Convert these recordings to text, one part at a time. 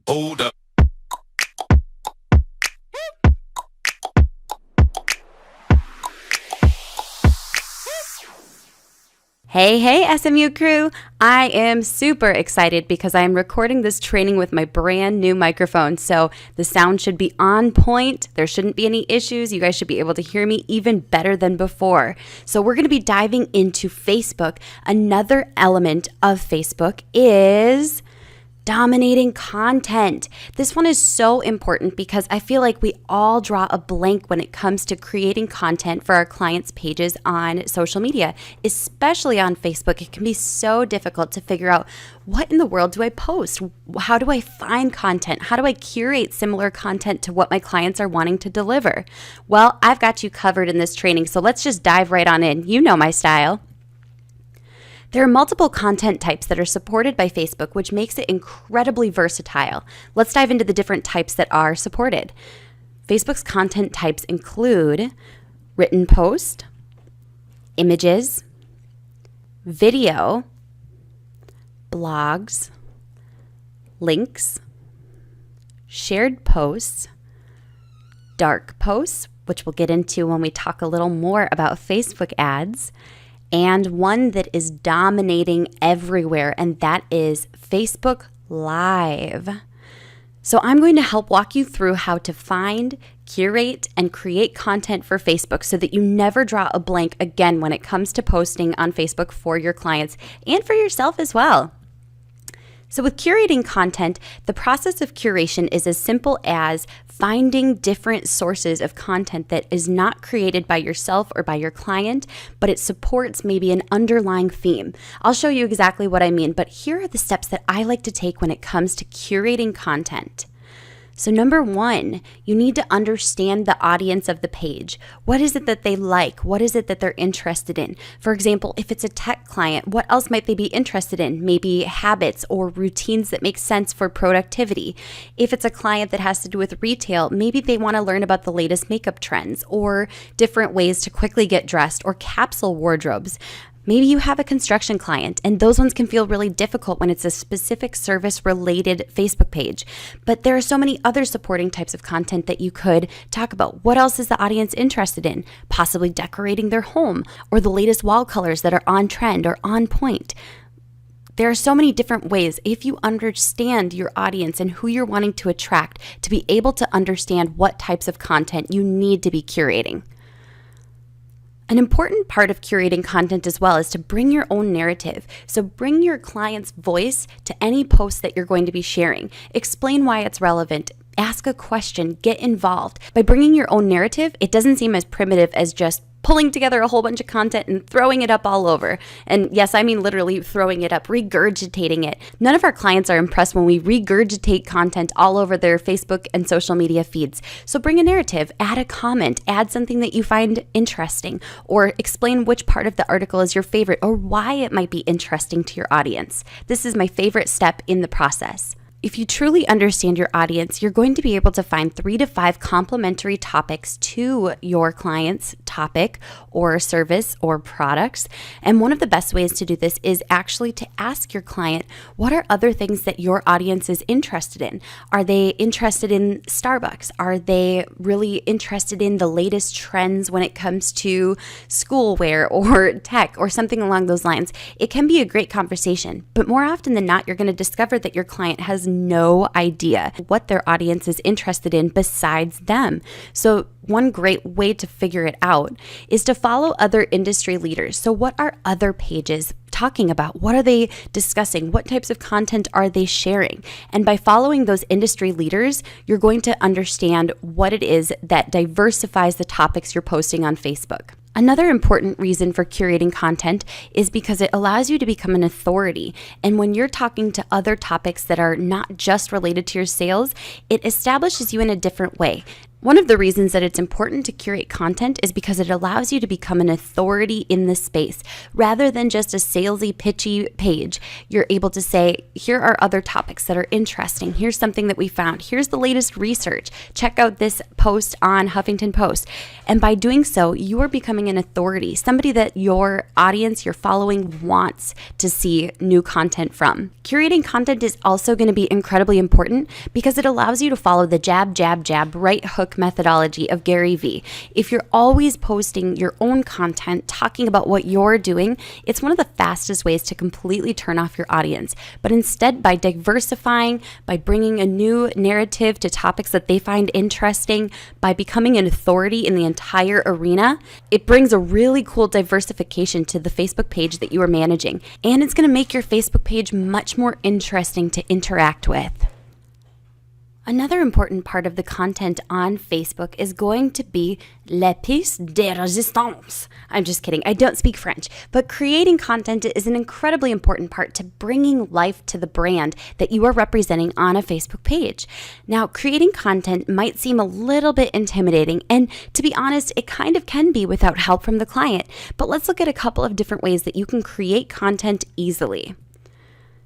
Hold up. Hey, SMU crew! I am super excited because I am recording this training with my brand new microphone, so the sound should be on point. There shouldn't be any issues. You guys should be able to hear me even better than before. So we're going to be diving into Facebook. Another element of Facebook is dominating content. This one is so important because I feel like we all draw a blank when it comes to creating content for our clients' pages on social media, especially on Facebook. It can be so difficult to figure out, what in the world do I post? How do I find content? How do I curate similar content to what my clients are wanting to deliver? Well, I've got you covered in this training, so let's just dive right on in. You know my style. There are multiple content types that are supported by Facebook, which makes it incredibly versatile. Let's dive into the different types that are supported. Facebook's content types include written post, images, video, blogs, links, shared posts, dark posts, which we'll get into when we talk a little more about Facebook ads, and one that is dominating everywhere, and that is Facebook Live. So I'm going to help walk you through how to find, curate, and create content for Facebook so that you never draw a blank again when it comes to posting on Facebook for your clients and for yourself as well. So with curating content, the process of curation is as simple as finding different sources of content that is not created by yourself or by your client, but it supports maybe an underlying theme. I'll show you exactly what I mean, but here are the steps that I like to take when it comes to curating content. So number one, you need to understand the audience of the page. What is it that they like? What is it that they're interested in? For example, if it's a tech client, what else might they be interested in? Maybe habits or routines that make sense for productivity. If it's a client that has to do with retail, maybe they want to learn about the latest makeup trends or different ways to quickly get dressed or capsule wardrobes. Maybe you have a construction client, and those ones can feel really difficult when it's a specific service-related Facebook page. But there are so many other supporting types of content that you could talk about. What else is the audience interested in? Possibly decorating their home, or the latest wall colors that are on trend or on point. There are so many different ways, if you understand your audience and who you're wanting to attract, to be able to understand what types of content you need to be curating. An important part of curating content as well is to bring your own narrative. So bring your client's voice to any post that you're going to be sharing. Explain why it's relevant. Ask a question. Get involved. By bringing your own narrative, it doesn't seem as primitive as just pulling together a whole bunch of content and throwing it up all over. And yes, I mean literally throwing it up, regurgitating it. None of our clients are impressed when we regurgitate content all over their Facebook and social media feeds. So bring a narrative, add a comment, add something that you find interesting, or explain which part of the article is your favorite or why it might be interesting to your audience. This is my favorite step in the process. If you truly understand your audience, you're going to be able to find 3 to 5 complementary topics to your client's topic or service or products. And one of the best ways to do this is actually to ask your client, what are other things that your audience is interested in? Are they interested in Starbucks? Are they really interested in the latest trends when it comes to schoolwear or tech or something along those lines? It can be a great conversation, but more often than not, you're going to discover that your client has no idea what their audience is interested in besides them. So one great way to figure it out is to follow other industry leaders. So what are other pages talking about? What are they discussing? What types of content are they sharing? And by following those industry leaders, you're going to understand what it is that diversifies the topics you're posting on Facebook. Another important reason for curating content is because it allows you to become an authority. And when you're talking to other topics that are not just related to your sales, it establishes you in a different way. One of the reasons that it's important to curate content is because it allows you to become an authority in the space. Rather than just a salesy, pitchy page, you're able to say, here are other topics that are interesting. Here's something that we found. Here's the latest research. Check out this post on Huffington Post. And by doing so, you are becoming an authority, somebody that your audience, your following wants to see new content from. Curating content is also going to be incredibly important because it allows you to follow the jab, jab, jab, right hook methodology of Gary Vee. If you're always posting your own content, talking about what you're doing, it's one of the fastest ways to completely turn off your audience. But instead, by diversifying, by bringing a new narrative to topics that they find interesting, by becoming an authority in the entire arena, it brings a really cool diversification to the Facebook page that you are managing. And it's going to make your Facebook page much more interesting to interact with. Another important part of the content on Facebook is going to be la pièce de résistance. I'm just kidding. I don't speak French, but creating content is an incredibly important part to bringing life to the brand that you are representing on a Facebook page. Now, creating content might seem a little bit intimidating, and to be honest, it kind of can be without help from the client. But let's look at a couple of different ways that you can create content easily.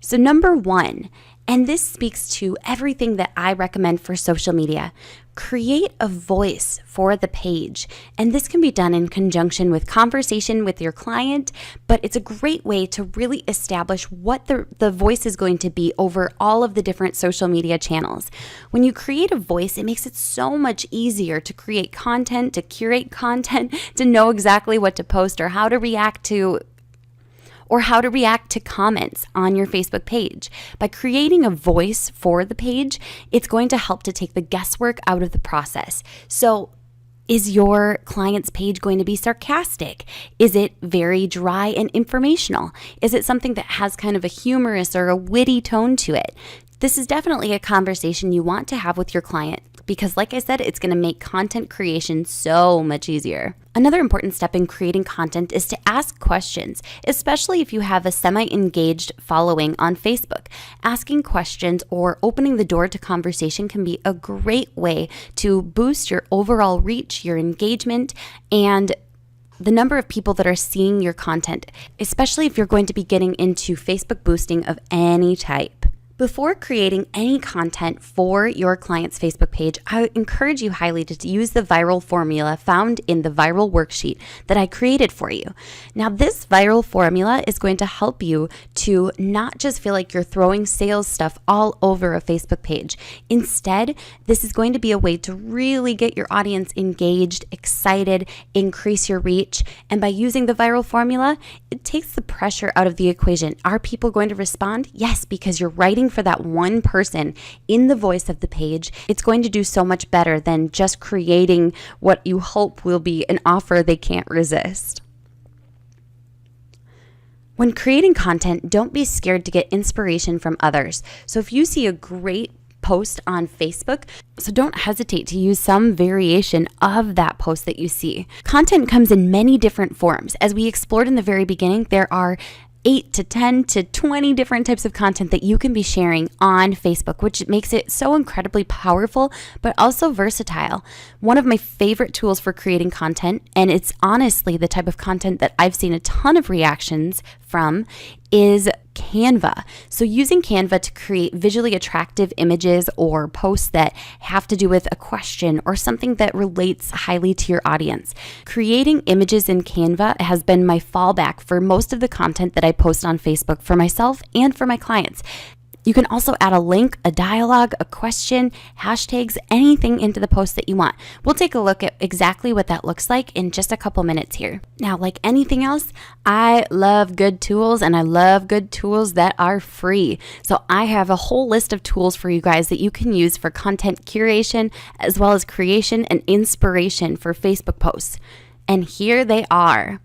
So number one, and this speaks to everything that I recommend for social media, create a voice for the page. And this can be done in conjunction with conversation with your client, but it's a great way to really establish what the voice is going to be over all of the different social media channels. When you create a voice, it makes it so much easier to create content, to curate content, to know exactly what to post or how to react to comments on your Facebook page. By creating a voice for the page, it's going to help to take the guesswork out of the process. So, is your client's page going to be sarcastic? Is it very dry and informational? Is it something that has kind of a humorous or a witty tone to it? This is definitely a conversation you want to have with your client because, like I said, it's going to make content creation so much easier. Another important step in creating content is to ask questions, especially if you have a semi-engaged following on Facebook. Asking questions or opening the door to conversation can be a great way to boost your overall reach, your engagement, and the number of people that are seeing your content, especially if you're going to be getting into Facebook boosting of any type. Before creating any content for your client's Facebook page, I encourage you highly to use the viral formula found in the viral worksheet that I created for you. Now, this viral formula is going to help you to not just feel like you're throwing sales stuff all over a Facebook page. Instead, this is going to be a way to really get your audience engaged, excited, increase your reach. And by using the viral formula, it takes the pressure out of the equation. Are people going to respond? Yes, because you're writing for that one person in the voice of the page. It's going to do so much better than just creating what you hope will be an offer they can't resist. When creating content, don't be scared to get inspiration from others. So if you see a great post on Facebook, so don't hesitate to use some variation of that post that you see. Content comes in many different forms. As we explored in the very beginning, there are 8 to 10 to 20 different types of content that you can be sharing on Facebook, which makes it so incredibly powerful, but also versatile. One of my favorite tools for creating content, and it's honestly the type of content that I've seen a ton of reactions from, is Canva. So using Canva to create visually attractive images or posts that have to do with a question or something that relates highly to your audience. Creating images in Canva has been my fallback for most of the content that I post on Facebook for myself and for my clients. You can also add a link, a dialogue, a question, hashtags, anything into the post that you want. We'll take a look at exactly what that looks like in just a couple minutes here. Now, like anything else, I love good tools and I love good tools that are free. So I have a whole list of tools for you guys that you can use for content curation as well as creation and inspiration for Facebook posts. And here they are.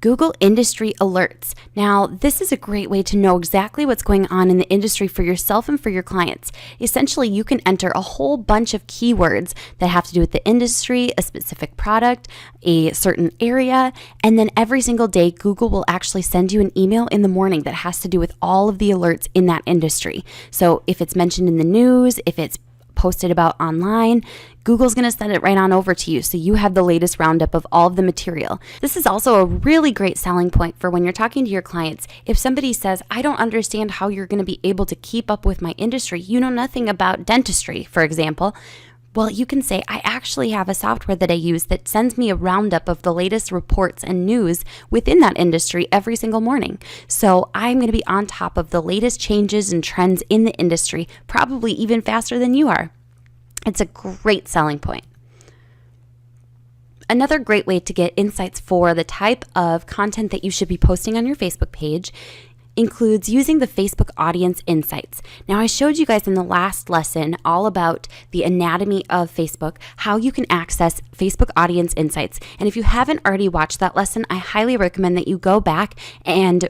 Google Industry Alerts. Now, this is a great way to know exactly what's going on in the industry for yourself and for your clients. Essentially, you can enter a whole bunch of keywords that have to do with the industry, a specific product, a certain area, and then every single day, Google will actually send you an email in the morning that has to do with all of the alerts in that industry. So if it's mentioned in the news, if it's posted about online, Google's going to send it right on over to you, so you have the latest roundup of all of the material. This is also a really great selling point for when you're talking to your clients. If somebody says, I don't understand how you're going to be able to keep up with my industry, you know nothing about dentistry, for example, well, you can say, I actually have a software that I use that sends me a roundup of the latest reports and news within that industry every single morning. So I'm going to be on top of the latest changes and trends in the industry, probably even faster than you are. It's a great selling point. Another great way to get insights for the type of content that you should be posting on your Facebook page includes using the Facebook audience insights. Now, I showed you guys in the last lesson all about the anatomy of Facebook, how you can access Facebook audience insights. And if you haven't already watched that lesson, I highly recommend that you go back and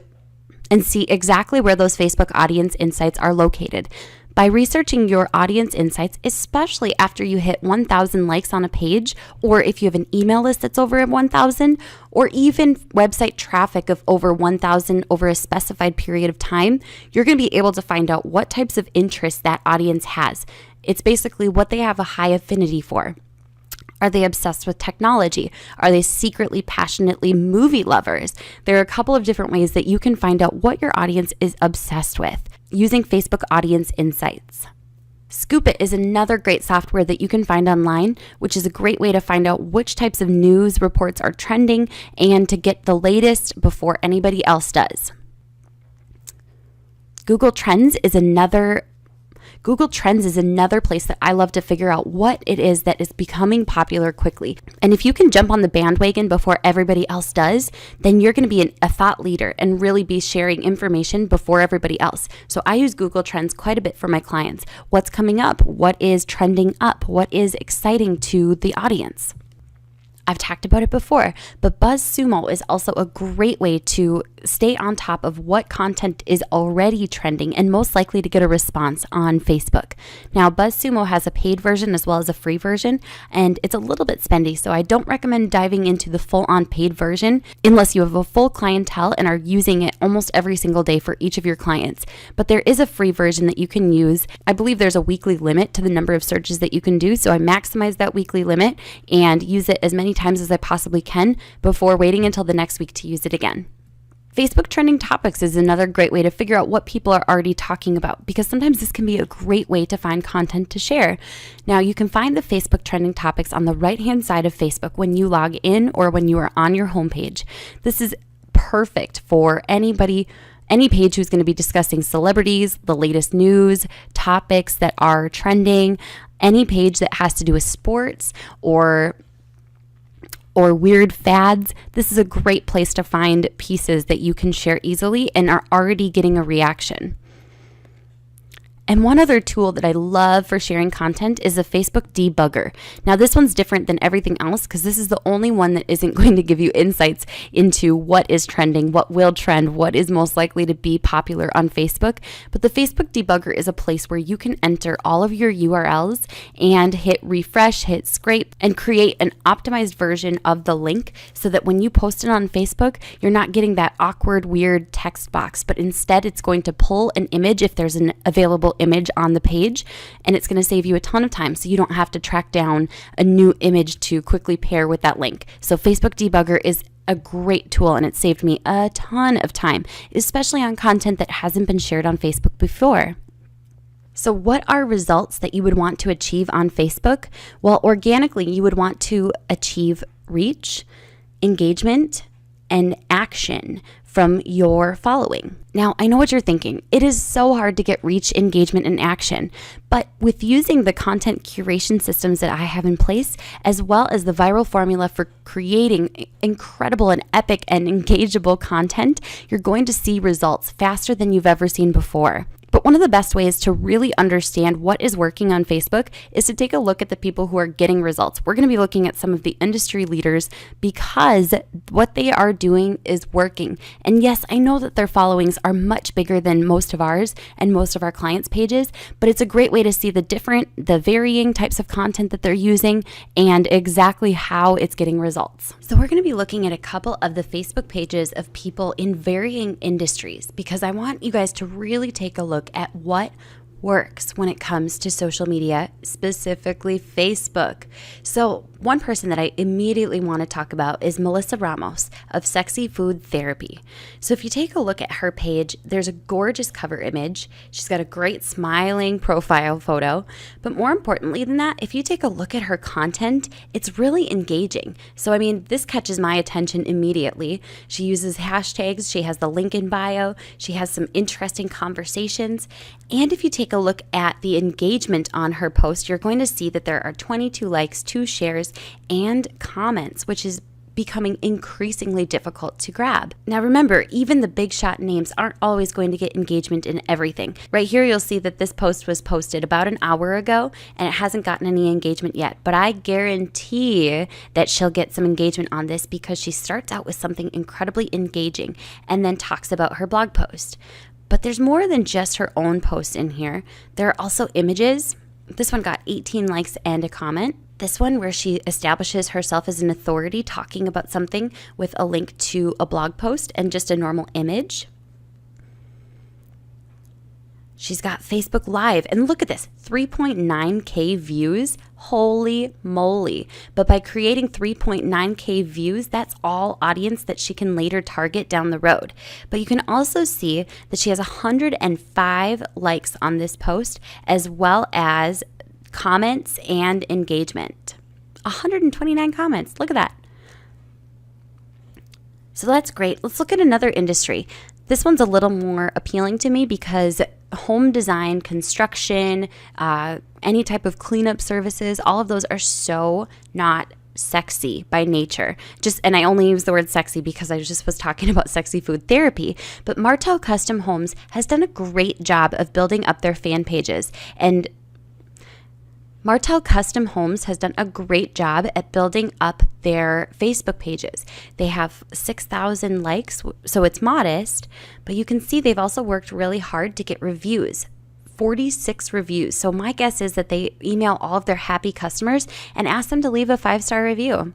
see exactly where those Facebook audience insights are located. By researching your audience insights, especially after you hit 1,000 likes on a page, or if you have an email list that's over 1,000, or even website traffic of over 1,000 over a specified period of time, you're going to be able to find out what types of interests that audience has. It's basically what they have a high affinity for. Are they obsessed with technology? Are they secretly, passionately movie lovers? There are a couple of different ways that you can find out what your audience is obsessed with using Facebook Audience Insights. Scoop It is another great software that you can find online, which is a great way to find out which types of news reports are trending and to get the latest before anybody else does. Google Trends is another place that I love to figure out what it is that is becoming popular quickly. And if you can jump on the bandwagon before everybody else does, then you're going to be a thought leader and really be sharing information before everybody else. So I use Google Trends quite a bit for my clients. What's coming up? What is trending up? What is exciting to the audience? I've talked about it before, but BuzzSumo is also a great way to stay on top of what content is already trending and most likely to get a response on Facebook. Now, BuzzSumo has a paid version as well as a free version, and it's a little bit spendy, so I don't recommend diving into the full-on paid version unless you have a full clientele and are using it almost every single day for each of your clients. But there is a free version that you can use. I believe there's a weekly limit to the number of searches that you can do, so I maximize that weekly limit and use it as many times as I possibly can before waiting until the next week to use it again. Facebook trending topics is another great way to figure out what people are already talking about, because sometimes this can be a great way to find content to share. Now, you can find the Facebook trending topics on the right-hand side of Facebook when you log in or when you are on your homepage. This is perfect for any page who's going to be discussing celebrities, the latest news, topics that are trending, any page that has to do with sports or weird fads. This is a great place to find pieces that you can share easily and are already getting a reaction. And one other tool that I love for sharing content is a Facebook Debugger. Now, this one's different than everything else because this is the only one that isn't going to give you insights into what is trending, what will trend, what is most likely to be popular on Facebook. But the Facebook Debugger is a place where you can enter all of your URLs and hit refresh, hit scrape, and create an optimized version of the link so that when you post it on Facebook, you're not getting that awkward, weird text box, but instead it's going to pull an image if there's an available image on the page, and it's going to save you a ton of time so you don't have to track down a new image to quickly pair with that link. So Facebook Debugger is a great tool, and it saved me a ton of time, especially on content that hasn't been shared on Facebook before. So what are results that you would want to achieve on Facebook? Well, organically, you would want to achieve reach, engagement, and action from your following. Now, I know what you're thinking. It is so hard to get reach, engagement, and action. But with using the content curation systems that I have in place, as well as the viral formula for creating incredible and epic and engageable content, you're going to see results faster than you've ever seen before. But one of the best ways to really understand what is working on Facebook is to take a look at the people who are getting results. We're going to be looking at some of the industry leaders because what they are doing is working. And yes, I know that their followings are much bigger than most of ours and most of our clients' pages, but it's a great way to see the varying types of content that they're using and exactly how it's getting results. So we're going to be looking at a couple of the Facebook pages of people in varying industries because I want you guys to really take a look at what works when it comes to social media, specifically Facebook. So one person that I immediately want to talk about is Melissa Ramos of Sexy Food Therapy. So if you take a look at her page, there's a gorgeous cover image. She's got a great smiling profile photo. But more importantly than that, if you take a look at her content, it's really engaging. So I mean, this catches my attention immediately. She uses hashtags. She has the link in bio. She has some interesting conversations. And if you take a look at the engagement on her post, you're going to see that there are 22 likes, 2 shares, and comments, which is becoming increasingly difficult to grab. Now remember, even the big shot names aren't always going to get engagement in everything. Right here, you'll see that this post was posted about an hour ago and it hasn't gotten any engagement yet, but I guarantee that she'll get some engagement on this because she starts out with something incredibly engaging and then talks about her blog post. But there's more than just her own post in here. There are also images. This one got 18 likes and a comment. This one where she establishes herself as an authority talking about something with a link to a blog post and just a normal image. She's got Facebook Live, and look at this, 3.9K views. Holy moly. But by creating 3.9K views, that's all audience that she can later target down the road. But you can also see that she has 105 likes on this post, as well as comments and engagement. 129 comments. Look at that. So that's great. Let's look at another industry. This one's a little more appealing to me because home design, construction, any type of cleanup services, all of those are so not sexy by nature. And I only use the word sexy because I just was talking about Sexy Food Therapy. But Martel Custom Homes has done a great job of building up their fan pages, and Martel Custom Homes has done a great job at building up their Facebook pages. They have 6,000 likes, so it's modest, but you can see they've also worked really hard to get reviews. 46 reviews. So my guess is that they email all of their happy customers and ask them to leave a 5-star review.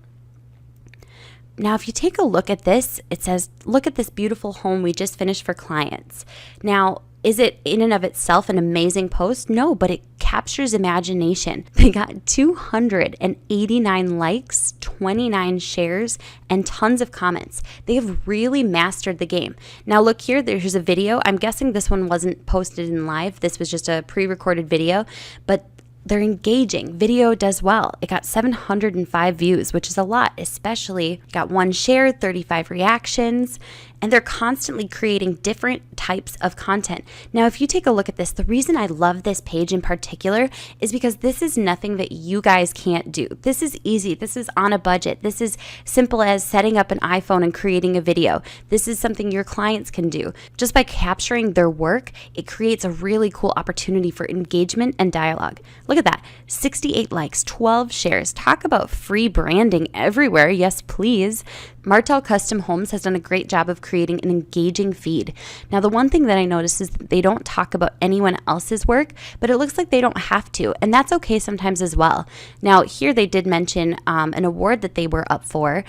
Now, if you take a look at this, it says, look at this beautiful home we just finished for clients. Now, is it in and of itself an amazing post? No, but it captures imagination. They got 289 likes, 29 shares, and tons of comments. They have really mastered the game. Now look here, there's a video. I'm guessing this one wasn't posted in live. This was just a pre-recorded video, but they're engaging. Video does well. It got 705 views, which is a lot, especially got 1 share, 35 reactions, and they're constantly creating different types of content. Now, if you take a look at this, the reason I love this page in particular is because this is nothing that you guys can't do. This is easy. This is on a budget. This is simple as setting up an iPhone and creating a video. This is something your clients can do. Just by capturing their work, it creates a really cool opportunity for engagement and dialogue. Look at that, 68 likes, 12 shares. Talk about free branding everywhere. Yes, please. Martel Custom Homes has done a great job of creating an engaging feed. Now, the one thing that I noticed is that they don't talk about anyone else's work, but it looks like they don't have to, and that's okay sometimes as well. Now, here they did mention an award that they were up for,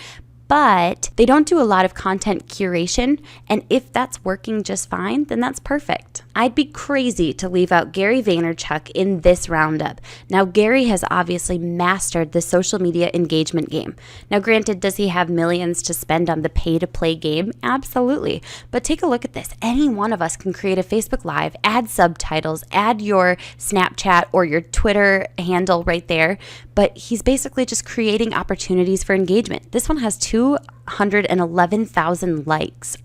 but they don't do a lot of content curation, and if that's working just fine, then that's perfect. I'd be crazy to leave out Gary Vaynerchuk in this roundup. Now, Gary has obviously mastered the social media engagement game. Now, granted, does he have millions to spend on the pay-to-play game? Absolutely. But take a look at this. Any one of us can create a Facebook Live, add subtitles, add your Snapchat or your Twitter handle right there. But he's basically just creating opportunities for engagement. This one has 211,000 likes.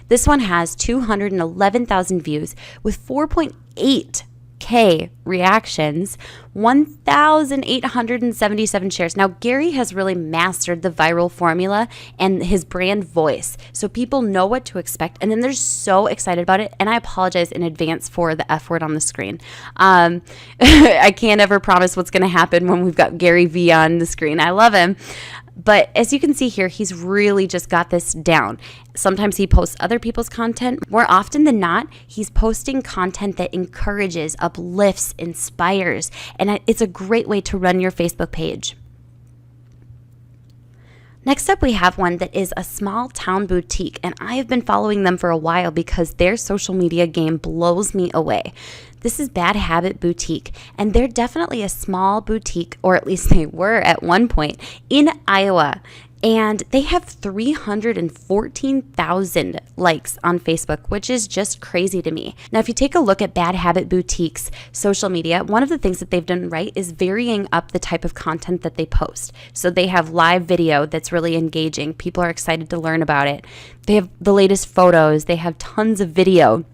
This one has 211,000 views with 4.8K reactions, 1,877 shares. Now, Gary has really mastered the viral formula and his brand voice, so people know what to expect, and then they're so excited about it, and I apologize in advance for the F word on the screen. I can't ever promise what's going to happen when we've got Gary V on the screen. I love him. But as you can see here, he's really just got this down. Sometimes he posts other people's content. More often than not, he's posting content that encourages, uplifts, inspires, and it's a great way to run your Facebook page. Next up, we have one that is a small town boutique, and I have been following them for a while because their social media game blows me away. This is Bad Habit Boutique, and they're definitely a small boutique, or at least they were at one point, in Iowa. And they have 314,000 likes on Facebook, which is just crazy to me. Now, if you take a look at Bad Habit Boutique's social media, one of the things that they've done right is varying up the type of content that they post. So they have live video that's really engaging. People are excited to learn about it. They have the latest photos. They have tons of video.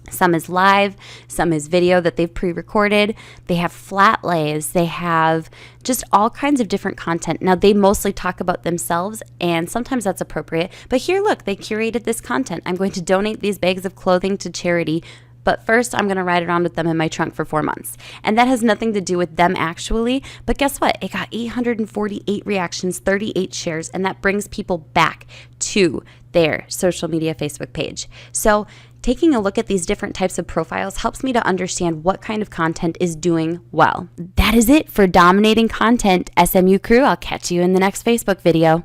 Some is live, some is video that they've pre-recorded. They have flat lays. They have just all kinds of different content. Now, they mostly talk about themselves, and sometimes that's appropriate. But here, look, they curated this content. I'm going to donate these bags of clothing to charity, but first I'm going to ride around with them in my trunk for 4 months. And that has nothing to do with them actually. But guess what? It got 848 reactions, 38 shares, and that brings people back to their social media Facebook page. So taking a look at these different types of profiles helps me to understand what kind of content is doing well. That is it for Dominating Content, SMU crew. I'll catch you in the next Facebook video.